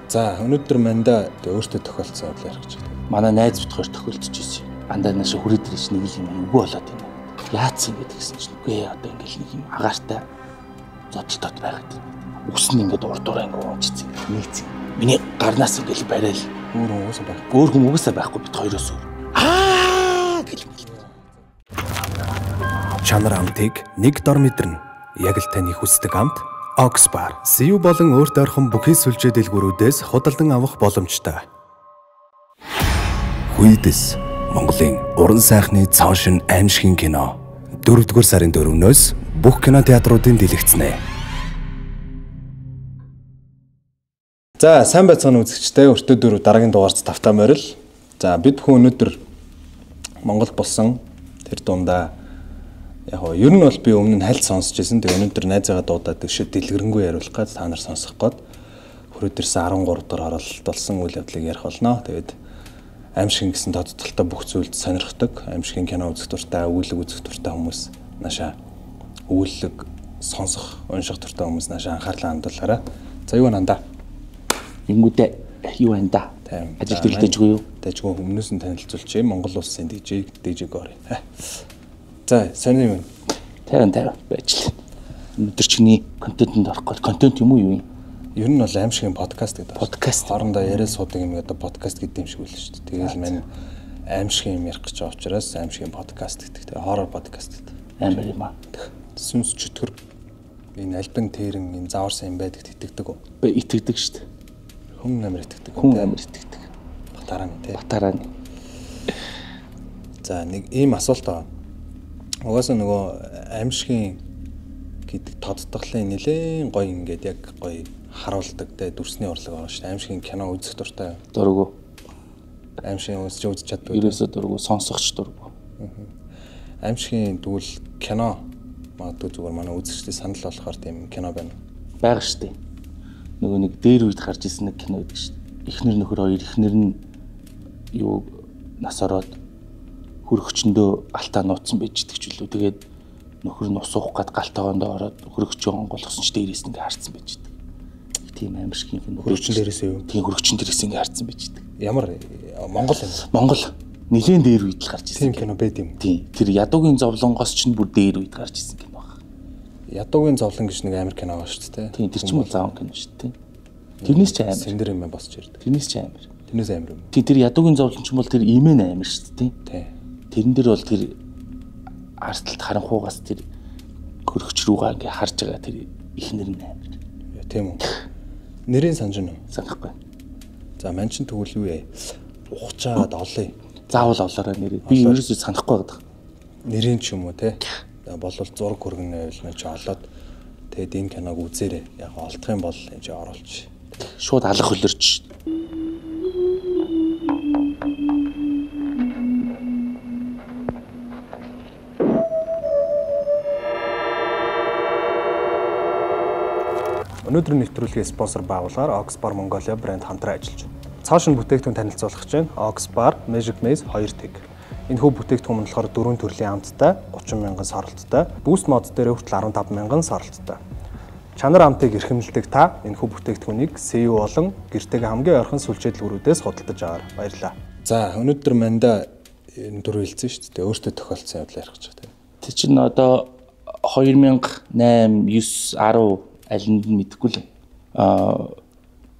За өнөөдөр манда өөртөө тохиолдсон явдал ярих гэж байна. Манай найз бит хоёр тохиолдож ирсэн. Андаа нааш хүрээд ирж нэг юм эвгүй болоод байна. Яац юм гэдгийгсэн чинь үгүй одоо ингээл нэг юм агаартай зодтолтод байгаад байна. Үс нь ингээд урдуураа ингээд унжицсан. Нийцсэн. Миний гарнаас ингээл барайл. Өөр хүн угаасаа байхгүй бит хоёроос өөр. Гэл. Чанар амтыг нэг дор мэдэрнэ. Яг л таны хүсдэг амт Oxbar. Сив болон өөрт ойрхон бүхий сүлжээ дэлгүүрүүдээс худалдан авах боломжтой. Хүйдэс Монголын уран сайхны цаашин аимшигын кино 4-р сарын 4-өөс бүх кинотеатруудын дэлгэцнэ. За сайн байцгаана үзэгчтэй. Өртөө дөрөв дараагийн дугаарт тавтаа морил. За бид бүхэн өнөөдөр Монгол болсон тэр дундаа яг нь ер нь бол би өмнө нь хальт сонсч байсан. Тэгээ өнөөдөр найзаагаа дуудаад өшөө дэлгэрэнгүй яриулах гэж та нар сонсох гээд хүрээдэрсэн 13 дахь оролт болсон үйл явдлыг ярих болно. Тэгээд аимшиг гэсэн тодтолтой бүх зүйлд сонирхдаг, аимшигын кино үзэх дуртай, үүлэг үзэх дуртай хүмүүс наашаа үүлэг сонсох, унших дуртай хүмүүс наашаа анхаарлаа хандуулаарай. За юу нандаа? Ингэдэ юу байна да? Ажил төрөл дэжгүй юу? Дэжгүй өмнөөс нь танилцуулчих. Монгол улсын дэжиг гори. За, сайн юм. 50 байж л. Өнөөдөр чиний контентэнд орох гээд контент юм уу юу юм? Ер нь бол аимшигын подкаст гэдэг. Подкаст. Хоорондоо яриа суудаг юм одоо подкаст гэдэг юм шиг үл шүү дээ. Тэгэл мань аимшигын юм ярих гэж байгаа учраас аимшигын подкаст гэдэг. Тэгээ хоррор подкаст гэдэг. Амар юм аа. Сүнс чөтгөр энэ альбан тэрэн энэ зааварсан юм байдаг итгэдэг үү? Би итгэдэг шүү дээ. Хүн амар итгэдэг. Хүн амар итгэдэг. Батарааны тий. Батарааны. За нэг ийм асуулт байна. Угаасаа нөгөө аимшигын гэдэг тодтоглын нэлээд гоё ингээд яг гоё харуулдаг те дүрсний урлаг байгаа шүү дээ. Аимшигын кино үзэх дуртай. Дургу. Аимшигын үзэж чаддаг. Ерөөсөө дургу, сонсогч дургу. Аимшигын тэгвэл кино магадгүй зүгээр манай үзэгчдээ санал болохоор тийм кино байна. Бага шүү дээ. Нөгөө нэг дээр үед гарч ирсэн нэг кино байдаг шүү дээ. Эхнэр нөхөр хоёр эхнэр нь юу нас ороод хөрөгчөндөө алтаа нууцсан байж идэх ч үлээ. Тэгээд нөхөр нь ус уух гээд галтайгоондоо ороод хөрөгчөө онголгосон ч дээрээс ингээ харцсан байж идэг. Тийм аимшигын кино. Хөрөгчөн дээрээс юу? Тийм хөрөгчөн дээрээс ингээ харцсан байж идэг. Ямар Монгол юм? Монгол нилийн дээр үед л гарч ирсэн. Тийм кино байд юм. Тийм. Тэр ядуугийн зовлонгоос ч бүр дээр үед гарч ирсэн кино байна. Ядуугийн зовлон гэж нэг амар кино байгаа шүү дээ. Тийм тэр ч юм уу зааван кино шүү дээ. Тэрнээс ч амар. Сэндэр юм босч ирдэг. Тэрнээс ч амар. Тэрнээс амар юм. Тийм тэр ядуугийн зовлон ч юм бол тэр имэн амар шүү дээ. Тийм. Тэрэн дээр бол тэр арсталт харанхуугаас тэр хөрөгч рүүгээ ингээ харж байгаа тэр ихнэр нь амар. Тийм үү. Нэрийн санаж нь санахгүй. За мань чин тэгвэл юу яа? Ухчаад олъё. Заавал олоорой нэрээ. Би ерөөсөө санахгүй байдаг. Нэрийн ч юм уу те. Болвол зураг хөргөн байвал чи олоод тэгэд энэ киног үзээрэй. Яг олдох юм бол энэ чи оруулж. Шууд алах хөлөрч. Өнөөдрийн нэвтрүүлгийн спонсор байгууллагаар Oxbar Mongolia брэнд хамтран ажиллаж байна. Цааш нь бүтээгдэхүүн танилцуулах гэж байна. Oxbar Magic Maze 2 тэг. Энэхүү бүтээгдэхүүн нь болохоор 4 төрлийн амттай, 30 мянган соролттой, Boost мод дээр хүртэл 15 мянган соролттой. Чанар амтыг эрхэмлдэг та энэхүү бүтээгдэхүүнийг CU болон гэртэйгээ хамгийн ойрхон сүлжээ дэлгүүрүүдээс худалдаж аваар. Баярлалаа. За өнөөдөр манда энэ дөрөв хэлсэн шүү дээ. Өөртөө тохиолдсон явдал ярих гэж байна. Тэг чинь одоо 2008, 9, 10 алинд нь мэдэхгүй л.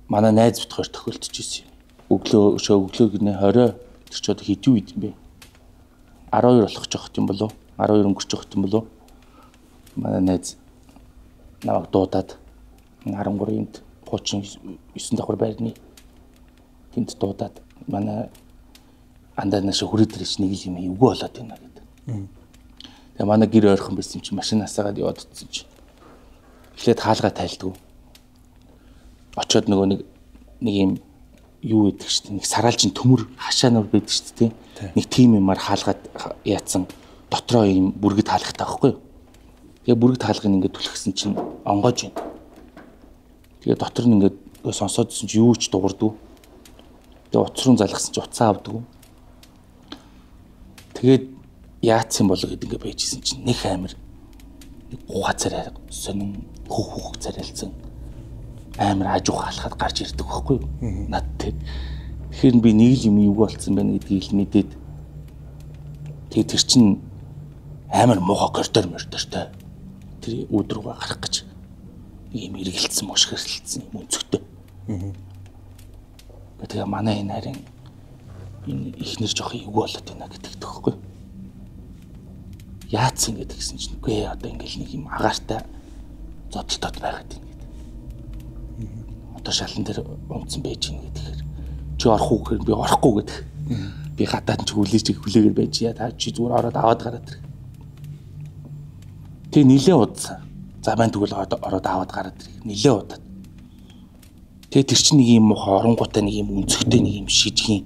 Манай найз бит хоёр тохиолдож ирсэн юм. Өглөө гинэ 20 тэр ч одоо хэдэн үед юм бэ? 12 болох ч жоохт юм болов? 12 өнгөрч жоохт юм болов? Манай найз намайг дуудаад 13-нд 39 давхар байрны тэнд дуудаад манай андаа нааш хүрээд ирж нэг юм эвгүй болоод байна гэдэг. Тэгээ манай гэр ойрхон байсан юм чи машинасаагаад яваад утсан чи. Эхлээд хаалгаа тайлдгүй. Очоод нөгөө нэг юм юу гэдэг чинь нэг сараалжин төмөр хашаанаар байдаг шүү дээ. Нэг тим юмар хаалгаад яатсан дотроо юм бүргэд хаалгатай байхгүй юу? Тэгээ бүргэд хаалгыг ингээд түлхсэн чинь онгоож байна. Тэгээ дотор нь ингээд сонсоодсэн чинь юу ч дуурдгүй. Тэгээ утас руу залгасан чинь уцаа авдаггүй. Тэгээд яатсан болоо гэдэг ингээд байжсэн чинь нэг амар нэг гуха царай сонин хөх царайлцсан амар ажуух халахад гарч ирдэг байхгүй юу? Над тэг. Тэгэхээр би нэг л юм юу болцсон байна гэдгийг л мэдээд тэгээд тэр чин амар муухай коридор мөрдөртэй. Тэр өдрүүгээ гарах гэж ийм эргэлцсэн мошгөрлөлтсөн юм өнцгтэй. Тэгээ манай энэ харин энэ ихнэр жоох эвгүй болоод байна гэдэг тоххой. Яац ингэж гэсэн чинь үгүй одоо ингээл нэг юм агаартай зодтолтод байгаад байна гэдэг. Одоо шалан дээр унтсан байж гин гэхээр чи орох уу гэхээр би орохгүй гэдэг. Би гадаад ч хүлээгээр байж яа та чи зүгээр ороод аваад гараад ир. Тэг нилээ удсан. За маань тэгвэл ороод аваад гараад ир. Нилээ удаад. Тэгээ тэр чинь нэг юм муухай оронгуудаа нэг юм өнцгтэй нэг юм шижгийн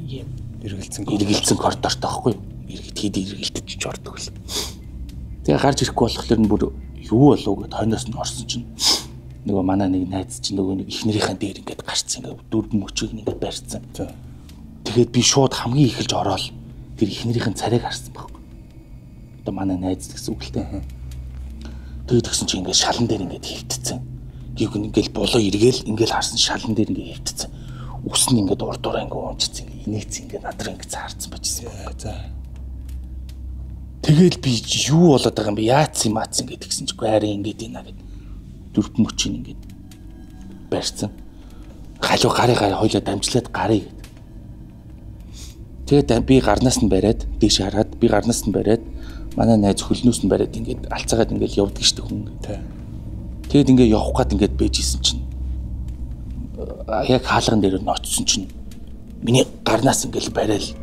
юм эргэлцсэн коридортой байхгүй юу? Иргэд эргэлдэж ч ордог л. Тэгээ гарч ирэхгүй болохоор нь бүр юу болов гэд хойноос нь орсон чинь нөгөө манай нэг найз чинь нөгөө нэг их нэрийнхэн дээр ингээд гарцсан ингээд дөрвөн мөчөг ингээд барьцсан. Тэгээд би шууд хамгийн ихэлж ороод тэр их нэрийнхэн царайг харсан байхгүй. Одоо манай найз гэсэн үг л дээ. Тэгээд тэгсэн чинь ингээд шалан дээр ингээд хөвтцсэн. Гівгэн ингээд болоо эргээл ингээд харсан шалан дээр ингээд хөвтцсэн. Үс нь ингээд урдураа ингээд унжицсан. Инээцсэн ингээд надраа ингээд цаарсан бачсан. За. Тэгэл би юу болоод байгаа юм бэ? Яац юм гэдэг гисэн чи гайрын ингээд ийна гэд. Дөрвөн мөчийн ингээд барьцсан. Халуу гарыг хойлоо дамжлаад гарыг гэд. Тэгээд би гарнаас нь бариад дээш хараад би гарнаас нь бариад манай найз хөлнөөс нь бариад ингээд алцаагаад ингээд явдаг штеп хүн. Тэгээд ингээд явах гад ингээд бэжсэн чинь яг хаалган дээр нь очсон чинь миний гарнаас ингээд барайл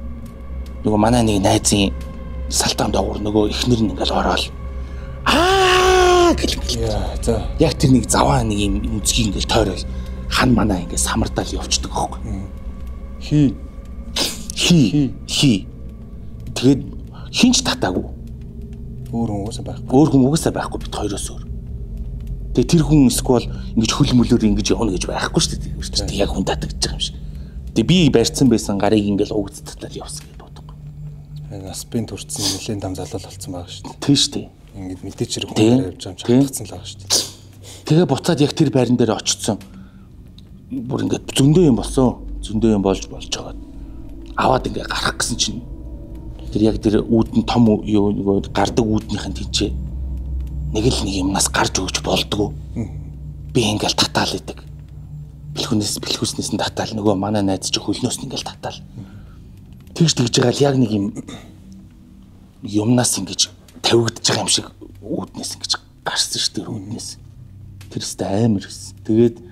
нөгөө манай нэг найзын салтан доогуур нөгөө ихнэр нь ингээд ороод гэл. За. Яг тэр нэг заваа нэг юм үнцгийг ингээд тойрол хан манай ингээд самардаал явчихдаг байхгүй. Хи. Тэгээд хинч татаагүй. Өөр хүн угаасаа байхгүй бит хоёроос өөр. Тэгээ тэр хүн эсвэл ингэж хөл мөлөөр ингэж явна гэж байхгүй шүү дээ. Яг хүн татдаг гэж байгаа юм шиг. Тэгээ би барьцсан байсан гарыг ингээл угдталтал явсан гэдэг бодохгүй. Нас бин төрцсөн нэлээд дам залуул болсон байгаа шүү дээ. Тийм шүү дээ. Ингээд мэдээч хэрэг хүн дээр явж байгаа юм шалтгаалсан л байгаа шүү дээ. Тэгээ буцаад яг тэр байран дээр очсон. Бүр ингээд зөндөө юм болсон. Зөндөө юм болж байгаа. Аваад ингээ гарах гэсэн чинь тэр яг тэр үүдэн том юу нөгөө гардаг үүднийхэн тийчээ нэг л нэг юмнаас гарч өгч болдгоо. Би ингээл татаал идэг. Бэлхүүснээс нь татаал нөгөө манай найз чи хөлнөөс нь ингээл татаал. Тэгж байгаа л яг нэг юмнаас ингэж тавигдж байгаа юм шиг үүднээс ингэж гарсан ш тэр үүднээс. Тэрстэй амар өс. Тэгээд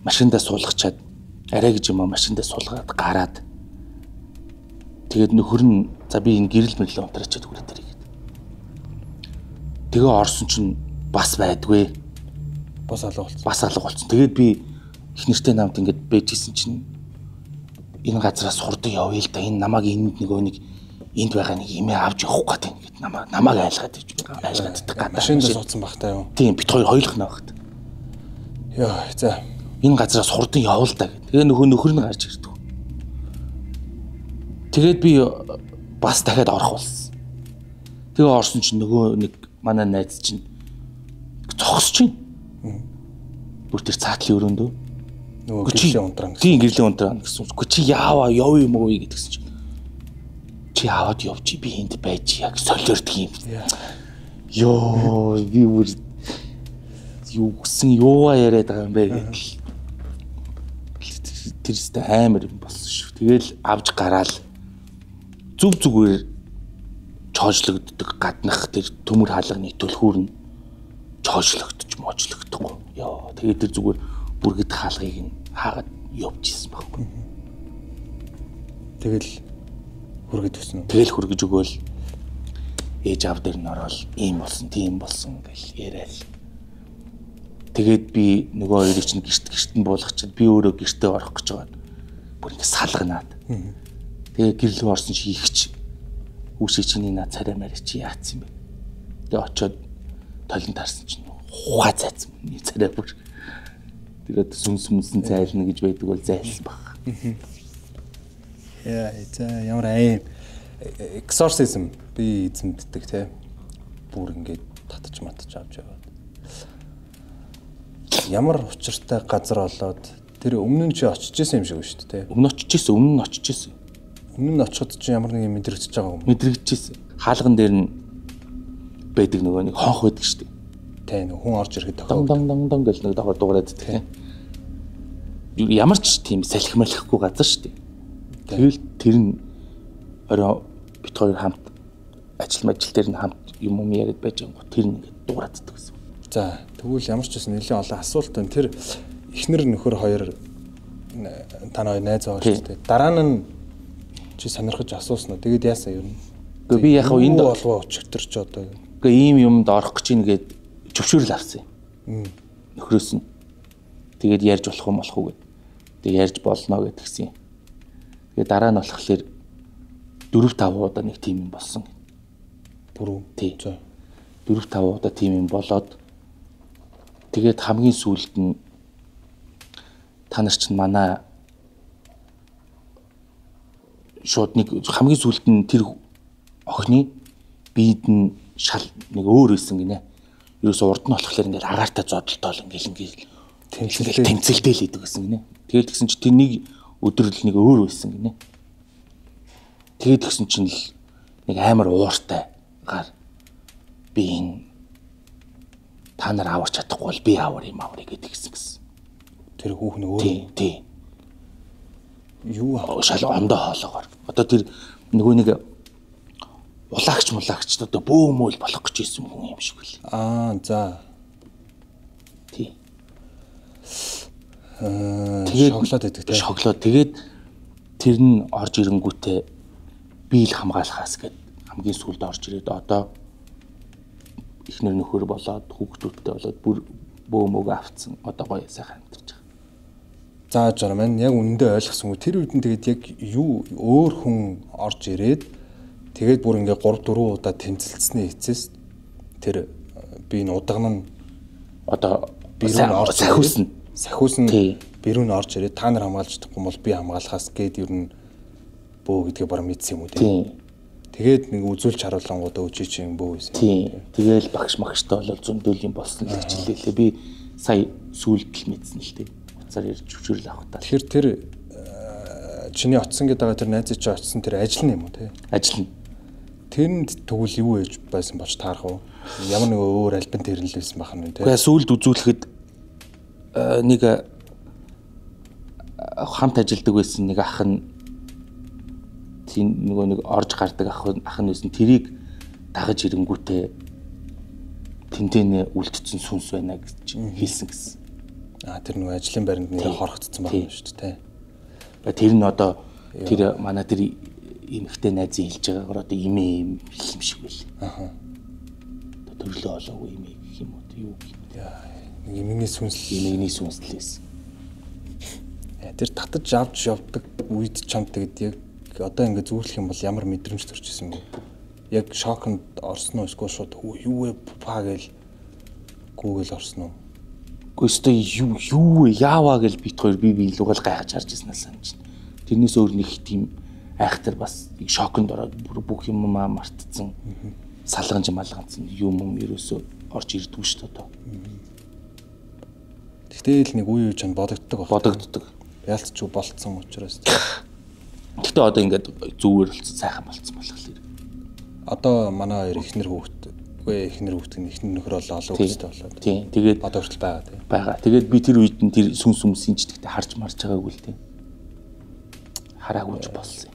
машиндаа суулгачаад арай гэж юм машиндаа суулгаад гараад тэгээд нөхөр нь за би энэ гэрэл мэрлээ унтрачаад хүрээ тэрийг. Тэгээ орсон чинь бас байдгүй. Бас алга болсон. Тэгээд би их нэртэй намд ингээд бэжсэн чинь энэ газараас хурдан явъя л да. Энэ намайг энд нөгөө нэг энд байгаа нэг имээ авч явах гэдэг ингээд намайг айлгаад гэж айлгаад гэдэг. Машинд суудсан багтаа юу? Тийм бит хоёулах навахт. Яа за энэ газараас хурдан явъя л да гэдэг. Тэгээ нөхөр нь гарч ирдэг. Тэгээд би бас дахиад орох болсон. Тэгээ орсон чинь нөгөө нэг манай найз чинь зогсож байна. Бүр тэр цаатлын өрөөндөө нөгөө гэрлийн унтран гэсэн. Тийм гэрлийн унтран гэсэн. Үгүй чи яваа юм уу гэдгсэн чинь чи аваад явчих би энд байж яг солиордг юм. Йоо би бүр юу гсэн юугаа яриад байгаа юм бэ гэх. Тэрстэй амар юм болсон шүү. Тэгэл авж гараал зүг зүгээр чоожлогддог гаднах тэр төмөр хаалганы төлхүүр нь чоожлогдож моожлогдохгүй. Яа тэгээд тэр зүгээр бүргэд хаалгыг нь хаагаад явж исэн байхгүй. Тэгэл хүргэж өгсөн. Тэгэл хүргэж өгөөл ээж аав дээр нь ороод ийм болсон, тийм болсон гэж яриад. Тэгээд би нөгөө хоёрыг чинь гэрт нь буулгачаад би өөрөө гэртээ орох гэж байгаа. Бүр ингэ салганаад. Тэгээ гэрэл орсон чи ихч үүсээ чиний наа царай марь чи яатсан юм бэ? Тэгээ очиод толон таарсан чинь хугаа цайцсан царай бүр. Тэгээд сүнсэн зайлна гэж байдаг бол зайлсан баг. Яа за ямар аим exorcism би эзэмддэг те. Бүр ингээд татаж матаж авч яваад. ямар учиртай газар болоод тэр өмнө нь чи очиж исэн юм шиг шүү дээ. Өмнө нь очиж исэн. Өмнө нь очиход чи ямар нэг юм мэдрэгдэж байгаа юм. Мэдрэгдэж исэн. Хаалган дээр нь байдаг нөгөө нэг хонх байдаг шүү дээ. Тэ нэг хүн орж ирэхэд дан гэл нэг дуурайд тийм. Ямар ч тийм салхимарлахгүй газар шүү дээ. Тэгэл тэр нь орой бит хоёр хамт ажил дээр нь хамт юм яриад байж байгаа гоо тэр нь ингээд дуурайддаг гэсэн. За тэгвэл ямар ч гэсэн нэлээд олон асуулт байна. Тэр эхнэр нөхөр хоёр тань хоёр найз байгаа шүү дээ. Дараа нь чи сонирхож асуусан уу? Тэгээд яасан юм? Гэхдээ би яг энд болов өчтөр ч одоо. Гэхдээ ийм юмд орох гэж нэгээд зөвшөөрөл авсан юм. Нөхрөөс нь. Тэгээд ярьж болох уу гэд. Тэгээд ярьж болно гэдгсэн юм. Тэгээд дараа нь болохоор 4-5 удаа нэг тим юм болсон. Бүрүү. Тий. 4-5 удаа тим юм болоод тэгээд хамгийн сүүлд нь та нар чинь манай шууд нэг хамгийн сүүлд нь тэр охины биед нь шал нэг өөр байсан гинэ. Ерөөсө урд нь болохоор ингээд агаартай зодолтоол ингээд тэмцэлтэй л идэг гэсэн гинэ. Тэгээд тэгсэн чинь тэр нэг өдрөл нэг өөр байсан гинэ. Тэгээд тэгсэн чинь л нэг амар ууртай гар би энэ та нар аварч чадахгүй бол би авар юм гэдэг гэсэн. Тэр хүүхэн өөр. Тий. Юу шал ондоо хоолоогоор. Одоо тэр нөгөө нэг улагч одоо бөөмөл болох гэж ирсэн хүн юм шиг үл. За. Тий. Шоколад гэдэг тий. Шоколад. Тэгээд тэр нь орж ирэнгүүтээ би л хамгаалахаас гээд хамгийн сүүлд орж ирээд одоо эхнэр нөхөр болоод хүүхдүүдтэй болоод бүр бөөмөг авцсан. Одоо гоё сайхан амьдарч байгаа. За жаа маань яг үнэндээ ойлгосонгүй. Тэр үед нь тэгээд яг юу өөр хүн орж ирээд тэгээд бүр ингээ 3-4 удаа тэмцэлцсэний эцэс тэр би энэ удагна нь одоо бирүүн орж сахиусна бирүүн орж ирээд та нар хамгаалж чадахгүй бол би хамгаалахаас гээд ер нь бөө гэдгээ бараг мэдсэн юм уу тий. Тэгээд нэг үзүүлж харуулангуудаа өчөө чинь бөө байсан. Тий. Тэгээл багш магштай болол зөндөөл юм болсон л гэж хэлээ. Би сая сүүлд л мэдсэн л тий. Уцаар ярьж зөвшөөрөл авах та. Тэгэхээр тэр чиний очсон гэдэг байгаа тэр найзыг чи очсон тэр ажил нь юм уу тий? Ажил нь. Тэрэнд тэгвэл юу ээж байсан болж таарах уу? Ямар нэг өөр альбан тэрнэлсэн байх нь тий. Гэхдээ сүүлд үзүүлэхэд нэг хамт ажилдаг байсан нэг ах нь тийм нөгөө нэг орж гардаг ах нь байсан тэрийг дагаж ирэнгүүтээ тэнтэнэ үлдсэн сүнс байна гэж хэлсэн гэсэн. Тэр нөгөө ажлын байранд нэр хорогдсон байна шүү дээ тий. Тэр нь одоо тэр манай тэр эмэгтэй найзын хэлж байгаагаар одоо имээ юм шиг байл. Төрлөө олоогүй имээ гэх юм уу юу гэх юм. Эмэгний сүнслээс. Тэр татаж авч явдаг үед чамд тэгээд яг одоо ингэ зүүрлэх юм бол ямар мэдрэмж төрчихсөн бэ? Яг шоконд орсон уу эсвэл шууд юу вэ паа гэл гүүгэл орсон уу? Гэхдээ юу яаваа гэл бит хоёр би илүүгэл гайхаж харж ирснээс санаж байна. Тэрнээс өөр нэг тийм айхтар бас шоконд ороод бүх юм мартцсан. Салганж малганцсан юм ерөөсөө орж ирдгүй шүү дээ. Тэгтэл нэг үе үе чанд бодогддог. Ялцч болцсон учраас. Гэтэ одоо ингээд зүгээр болцсон сайхан болцсон болохоор. Одоо манай хоёр эхнэр хүүхэд нөхөр олоо үстэй болоод. Тийм. Тэгээд одоо хүртэл байгаа тийм. Байгаа. Тэгээд би тэр үед нь тэр сүнс инжигтэй харж марж байгаагүй л тийм. Хараагүйч болсон.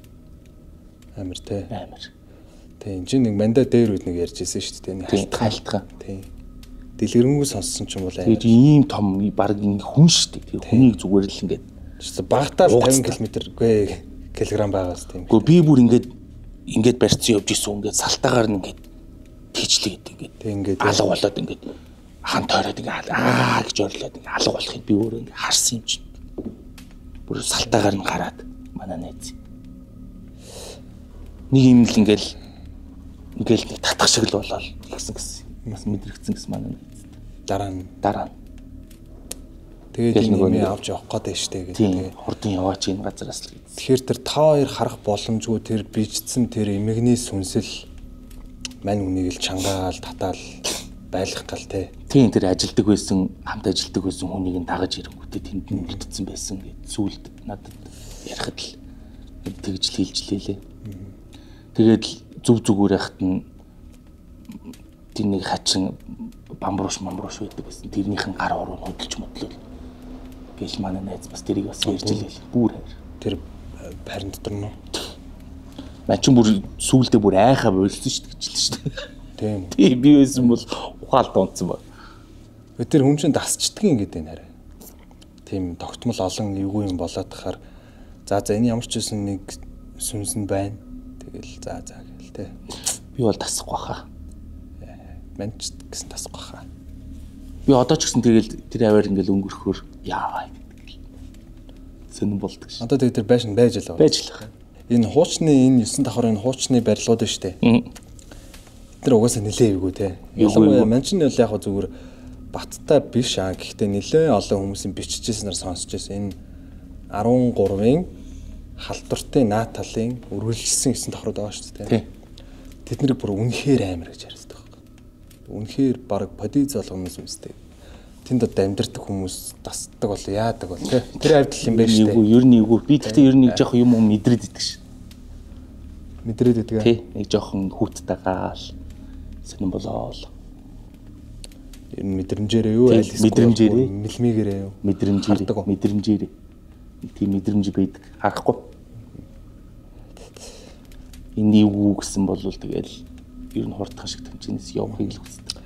Амар тий. Амар. Тийм. Чи нэг манда дээр үед нэг ярьжсэн шүү дээ. Халтгаан. Тийм. Дэлгэрэнгүй сонссон ч юм бол амар. Тэгээд ийм том баг хүн шүү дээ. Тэгээд хүнийг зүгээр л ингээд багтаал 50 кг байгаас тийм. Гэхдээ би бүр ингээд барьцсан явж исэн ингээд салтаагаар нь ингээд тийчлээд ингээд алга болоод ингээд хан тойроод ингээд гэж орлоод ингээд алга болохыг би өөрөө ингээд харсан юм чинь. Бүр салтаагаар нь гараад манай найз. Нэг юм л ингээд нэг татах шиг л болоод тэгсэн гэсэн. Бас мэдрэгдсэн гэсэн манай найз. Дараа нь тэгээд энэ авч явах гээд штэ гэдэг. Хурдан яваач энэ газараас л. Тэгэхээр тэр та хоёр харах боломжгүй тэр бичсэн тэр эмэгний сүнсэл мань үнийг л чангаал татаал байлгах гал те. Тийм тэр ажилдаг байсан, хамт ажилдаг байсан хүнийг нь дагаж ирэнгүүтээ тэнд нь үлдсэн байсан гэд сүулт надад ярихад л тэгж л хэлжлээ. Тэгээд зүг зүгээр яхад нь тэр нэг хачин бамбууш байдаг гэсэн. Тэрнийхэн гар оруу хөдөлж модлол. Гэл манай найз бас тэрийг бас ярьж илээ. Бүр хайр. Тэр байран дотор нь. Ман ч бүр сүулдэ бүр айхаа болсон шүү дээ гэжлээ шүү дээ. Тийм. Тийм би байсан бол ухаалт унтсан баг. Тэр хүн чинь дасчдаг юм гэдэг нэрэ. Тийм тогтмол олон эвгүй юм болоод тахаар за энэ ямар ч үсэн нэг сүнсэн байна. Тэгэл за гэл те. Би бол тасахгүй хаа. Манч гэсэн тасахгүй хаа. Би одоо ч гэсэн тэгэл тэр аваар ингээл өнгөрөхөөр яаваа гэдэг. Сонин болдог ш. Одоо тэр байшин байж л байгаа. Байж л байгаа. Энэ хуучны энэ 9 давхрын хуучны барилгууд шүү дээ. Тэр угаасаа нэлээ эвгүй те. Ялангуяа манч нь бол яг зүгээр баттай биш аа. Гэхдээ нэлээ олон хүмүүсийн биччихсэнээр сонсч байсан. Энэ 13-ын халдвартын наад талын үргэлжилсэн 9 давхрууд байгаа шүү дээ. Тэд нэр бүр үнэхээр амар гэж ярьдаг байхгүй. Үнэхээр баг бодиз болгоноос үстэй. Тэнд одоо амьдардаг хүмүүс тасдаг бол яадаг бол те. Тэр авдал юм байна шүү дээ. Ер нь эвгүй. Би гэхдээ ер нь нэг жоох юм мэдрээд идэг ш. Мэдрээд идэг аа. Тий, нэг жоохон хүүттэй гаал. Сонин болоол. Ер нь мэдрэмжээрээ юу айл мэдрэмжээрээ мэлмигээрээ юу мэдрэмжээрээ тийм мэдрэмж байдаг харахгүй энэ юу гэсэн бол тэгэл ер нь хурдхан шиг тэмцэнээс явахыг л хүсдэг.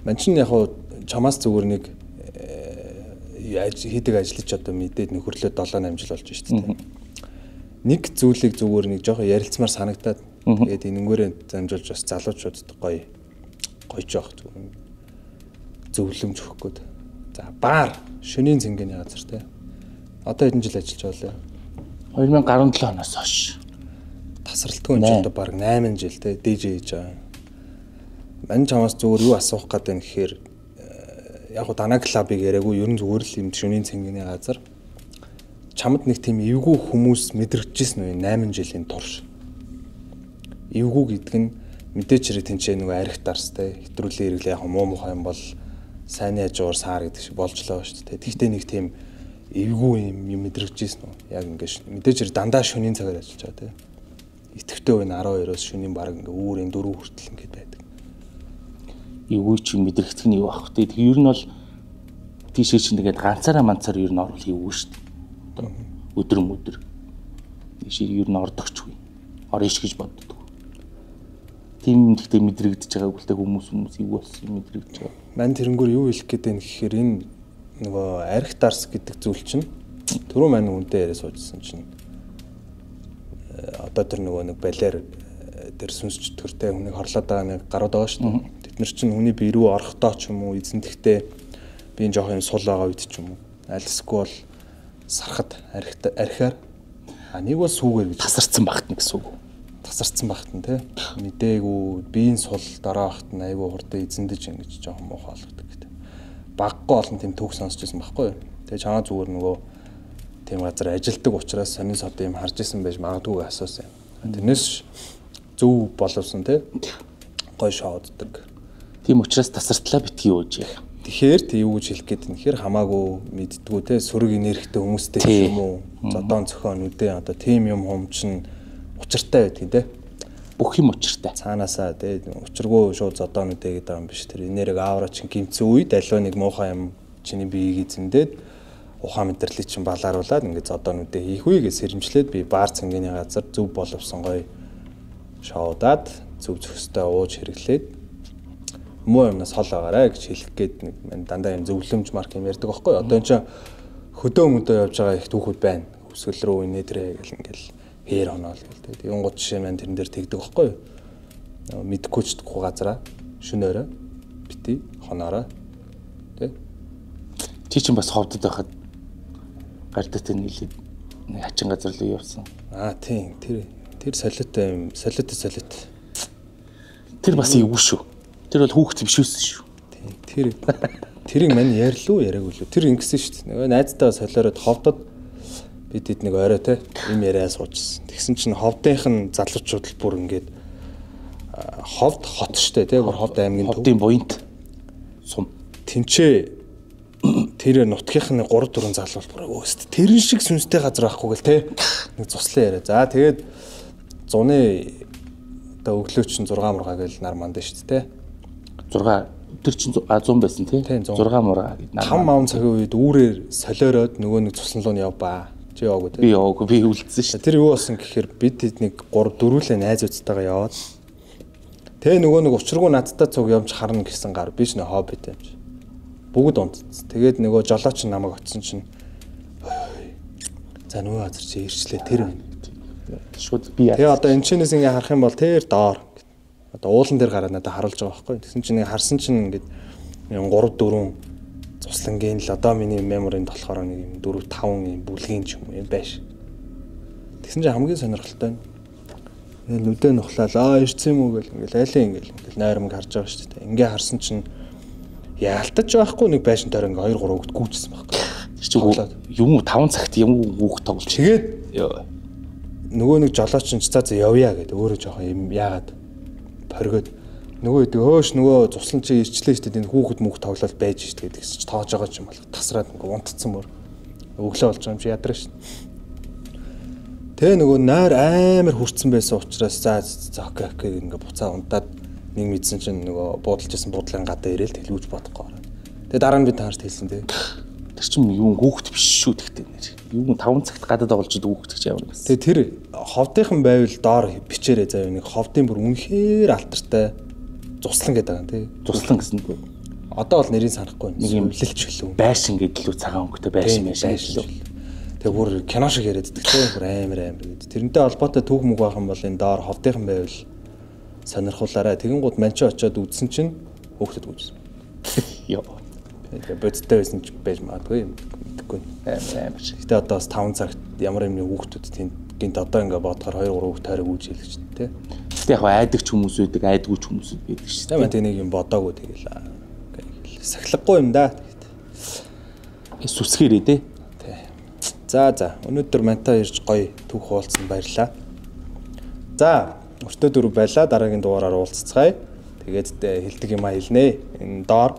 Ман чинь яг хуу чамаас зүгээр нэг хийдэг ажиллаж одоо мэдээд нөхөрлөө 7-8 жил болж шүү дээ. Нэг зүйлийг зүгээр нэг жоохон ярилцмаар санагдаад тэгээд энэнгээрээ замжуулж бас залуучуудад гоё жоох зүгээр зөвлөмж өгөх гээд. За баар шөнийн цэнгэний газар те. Одоо хэдэн жил ажиллаж байна? 2017 оноос хойш. Тасралтгүй энэ одоо баг 8 жил те DJ хийж байгаа. Мань чамаас зүгээр юу асуух гэдэг нь гэхээр яг го Дана клубыг яриаггүй ер нь зүгээр л юм шөнийн цэнгэний газар. Чамд нэг тийм эвгүй хүмүүс мэдрэгдэжсэн үү 8 жилийн турш. Эвгүй гэдэг нь мэдээч хэрэг тэнцээ нөгөө арх дарстай хэтрүүлэн ирэглээ яг муу мухай юм бол сайн яжуур саар гэдэг шиг болж л байгаа шүү дээ. Тэгтээ нэг тийм эвгүй юм мэдрэгдэжсэн үү? Яг ингээд мэдээж хэрэг дандаа шөнийн цагаар ажиллаж байгаа тийм. Итгэвтэй үе 12-оос шөнийн баг ингээд үүрийн 4 хүртэл ингээд байдаг. Эвгүй чи мэдрэгдэх нь юу ах вэ? Тэг ер нь бол тийшээ чинь тэгээд ганцаараа манцаар ер нь орвол эвгүй шүү дээ. Өдөр. Тийшээ ер нь ордогчгүй. Орно ш гэж боддог. Тийм ихтэй мэдрэгдэж байгааг үлтэй хүмүүс эвгүй болсон мэдрэгдэж байгаа. Мань тэрнгүүр юу хэлэх гээд байна гэхээр энэ нөгөө арх дарс гэдэг зүйл чинь түрүү мань үнтэй яриа суужсэн чинь одоо тэр нөгөө нэг балер тэр сүнсч төртэй хүнийг хорлоод байгаа нэг гарууд байгаа шүү дээ. Тэд нар чинь хүний бие рүү орохдоо ч юм уу эзэнтгтээ би энэ жоох юм сул байгаа үед ч юм уу альсгүй бол сархад архиар нэг бол сүүгээр гэж тасарсан багт нь гэсэн үг. Тасарсан багт нь те мдээгүй биеийн сул дараа багт нь айгүй хурдан эзэндэж ингэж жоохон муухай болгодог гэдэг. Баггүй олон тийм төгс сонсчихсан байхгүй юу. Тэгээ чамаа зүгээр нөгөө тийм газар ажилдаг учраас сонин сод юм харж исэн байж магадгүй асуусан. Тэрнээс зөв боловсон те гой шооддаг. Тийм учраас тасартлаа битгий ууж яа. Тэгэхээр тэг юу гэж хэлэх гээд юм хэр хамаагүй мэддгүү те сөрөг энергитэй хүмүүстэй юм уу зодон цохион үдээ одоо тийм юм хумчин учиртай байдаг те бүх юм учиртай цаанаасаа те учиргүй шууд зодон үдээ гэдэг юм биш тэр энерги аавра чин гимцэн үед аливаа нэг муухай юм чиний биеийг эзэндээд ухаан мэдрэлийг чин балааруулаад ингээд зодон үдээ хийх үегээ сэрэмжлээд би баар цэнгэний газар зөв боловсон гоё шоудаад зөв зөвхөстэй ууж хэрэглээд муу юмнаас хол байгаарэ гэж хэлэх гээд нэг мань дандаа юм зөвлөмж марк юм ярьдаг байхгүй одоо энэ чинь хөдөө мөдөө явж байгаа их түүхүүд байна өсгөл рүү инээдрээ гэл ингээл хээр хоноол гэл тийм гот жишээ маань тэрэн дээр тэгдэг байхгүй мэдхгүй ч дгүй газараа шөнөөрөө бити хоноороо тий чинь бас ховдод байхад гардтай нийлээд нэг хачин газар руу явсан тийм тэр солиотой юм солиот тэр бас эвгүй шүү. Тэр бол хүүхэд биш байсан шүү. Тийм. Тэрийг мань ярьлуу яриаггүй лөө. Тэр ингэсэн шүү дээ. Нөгөө найзтайгаа солиороод ховдод бид хэд нэг орой те юм яриа суужсэн. Тэгсэн чинь ховдынх нь залуучууд л бүр ингээд ховд хот шүү дээ те. Бүр ховд аймгийн ховдын буянт. Сум. Тинчээ тэр нутгийнхны 3 4 залуул бүр өөст тэрэн шиг сүнстэй газар байхгүй гэл те. Нэг цуслан яриа. За тэгээд зуны одоо өглөөч 6 мургаа гэл нар манд шүү дээ те. 6 тэр чинь 100 байсан тий. 6 мураа гэд нар. 5 5 цагийн үед үүрээр солиороод нөгөө нэг цуслан руу явбаа. Чи яваагүй тий. Би яваагүй, би үлдсэн шүү. Тэр юу болсон гэхээр бид нэг 3 4 найзуудтайгаа яваад тэгээ нөгөө нэг учиргүй надтай цуг явж харна гэсэн гар биш нэ хоббит юм чи. Бүгд унтц. Тэгээд нөгөө жолооч намайг очсон чинь за нөгөө газар чи ирчлээ тэр байна. Шууд би тэгээ одоо энэ чинээс ингээ харах юм бол тэр доор одоо уулан дээр гараад надад харуулж байгаа байхгүй. Тэгсэн чинь харсан чинь ингээд 3 4 цуслангийн л одоо миний меморинд болохоор нэг 4 5 юм бүлгийн ч юм байш. Тэгсэн чинь хамгийн сонирхолтой нь нүдэ нухлаа ирсэн юм уу гэл ингээл айлын ингээл найрамг харж байгаа шүү дээ. Ингээ харсан чинь яалтаж байхгүй нэг байшин тойр ингээ 2 3 хүүхд гүйжсэн байхгүй. Тэр чинь юм 5 цагт юм хүүхд тоглож. Тэгээд нөгөө нэг жолооч нь цаа явъя гэдэг өөрөө жоохон юм яагаад хоригод нөгөө хөөш нөгөө цуслан чи ирчлээ шүү дээ энэ хүүхэд мөх тоглол байж шүү дээ гэсэн чи тоож байгаа юм бол тасраад ингээ унтцсан мөр өглөө болж байгаа юм чи ядраа шүү. Тэгээ нөгөө нойр амар хүрцэн байсан учраас за окей ингээ буцаа унтаад нэг мэдсэн чинь нөгөө буудалж байсан буудлын гадаа ирээл тэглүүж бодохгүй. Тэгээ дараа нь би таарч хэлсэн тэгээ. Тэр чинь юу хүүхэд биш шүү тэгтээ нэр. Юу 5 цагт гадаад олж идэв хүүхэд гэж ямар юм бэ? Тэгээ тэр ховдынхан байвал доор бичээрээ заяа нэг ховдын бүр үнэхээр алтартай цуслан гэдэг юм тий. Цуслан гэсэн үг. Одоо бол нэрийг санахгүй нэг юм лэлч гэлүү. Байшин гэдэг лүү цагаан өнгөтэй байшин лүү. Тэгээ бүр кино шиг яриад байдаг тий. Бүр амар гэдэг. Тэрнтэй холбоотой түүх мөг байх юм бол энэ доор ховдынхан байвал сонирхуулаарай. Тэгэн гууд манчаа очиод үзсэн чинь хөөхдөд үзсэн. Йоо. Тэгээ бодтой байсан ч байж магадгүй мэдэхгүй. Амар. Гэтэ одоо бас 5 цагт ямар юм хүүхдүүд тийм гинт одоо ингээ бодохоор 2 3 хүүхд тойрог үүж хэлж тэ. Гэтэ яг айдагч хүмүүс үүдэг, айдгүй ч хүмүүс байдаг шүү дээ. Тийм нэг юм бодоогүй тэгэл сахилгагүй юм да. Сүсгэрээ тэ. Тий. За өнөөдөр мантай ирж гоё түүх хуваалцсан баярлаа. За өртөө дөрөв байлаа дараагийн дугаараар уулзцгаая. Тэгээд хэлдэг юм а хэлнэ. Энэ доор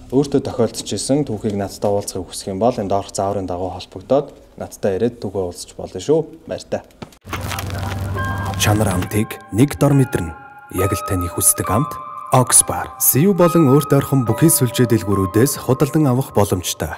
өөртөө тохиолдож исэн түүхийг надтай уулзахыг хүсэх юм бол энэ доорх зааврын дагуу холбогдоод надтай ирээд түүхээ уулзч болно шүү. Баяртай. Чанар амтыг нэг дор мэдэрнэ. Яг л таны хүсдэг амт Oxbar. CU болон өөрт ойрхон бүхий сүлжээ дэлгүүрүүдээс худалдан авах боломжтой.